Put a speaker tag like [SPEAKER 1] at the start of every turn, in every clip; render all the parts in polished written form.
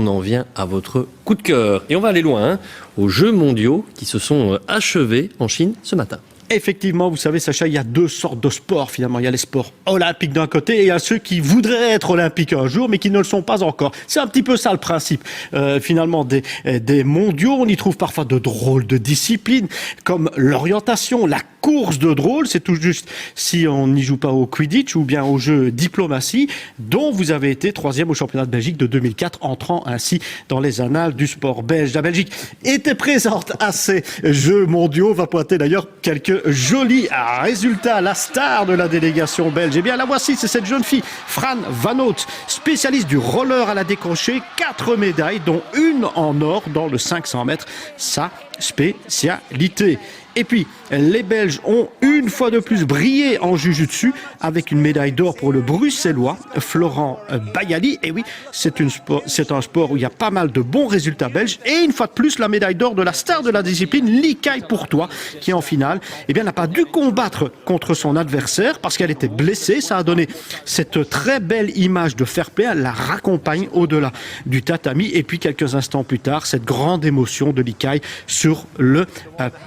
[SPEAKER 1] on en vient à votre coup de cœur. Et on va aller loin, aux Jeux mondiaux qui se sont achevés en Chine ce matin.
[SPEAKER 2] Effectivement, vous savez, Sacha, il y a deux sortes de sports finalement. Il y a les sports olympiques d'un côté et il y a ceux qui voudraient être olympiques un jour mais qui ne le sont pas encore. C'est un petit peu ça le principe finalement des mondiaux. On y trouve parfois de drôles de disciplines comme l'orientation, la course de drôle. C'est tout juste si on n'y joue pas au Quidditch ou bien au jeu diplomatie dont vous avez été 3e au championnat de Belgique de 2004, entrant ainsi dans les annales du sport belge. La Belgique était présente à ces Jeux mondiaux. On va pointer d'ailleurs quelques jolis résultats. La star de la délégation belge, eh bien la voici, c'est cette jeune fille, Fran Van Hout, spécialiste du roller à la décrochée, 4 médailles, dont une en or dans le 500 mètres, sa spécialité. Et puis, les Belges ont une fois de plus brillé en Jiu-Jitsu avec une médaille d'or pour le Bruxellois Florent Bayali. Et oui, c'est un sport où il y a pas mal de bons résultats belges. Et une fois de plus, la médaille d'or de la star de la discipline, Likaï Pourtois, qui en finale, eh bien, n'a pas dû combattre contre son adversaire parce qu'elle était blessée. Ça a donné cette très belle image de fair play. Elle la raccompagne au-delà du tatami. Et puis, quelques instants plus tard, cette grande émotion de Likaï sur le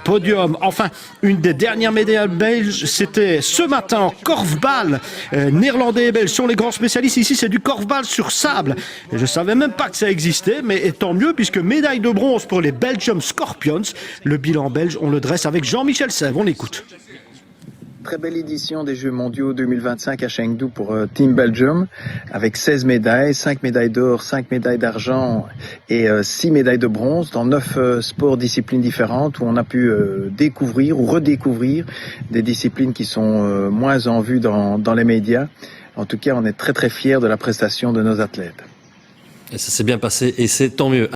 [SPEAKER 2] podium. Enfin, une des dernières médailles belges, c'était ce matin en korfball. Néerlandais et belges sont les grands spécialistes. Ici, c'est du korfball sur sable. Et je ne savais même pas que ça existait, mais tant mieux, puisque médaille de bronze pour les Belgium Scorpions. Le bilan belge, on le dresse avec Jean-Michel Sèvres. On l'écoute.
[SPEAKER 3] Très belle édition des Jeux mondiaux 2025 à Chengdu pour Team Belgium, avec 16 médailles, 5 médailles d'or, 5 médailles d'argent et 6 médailles de bronze dans 9 sports, disciplines différentes où on a pu découvrir ou redécouvrir des disciplines qui sont moins en vue dans les médias. En tout cas, on est très très fiers de la prestation de nos athlètes.
[SPEAKER 1] Et ça s'est bien passé et c'est tant mieux.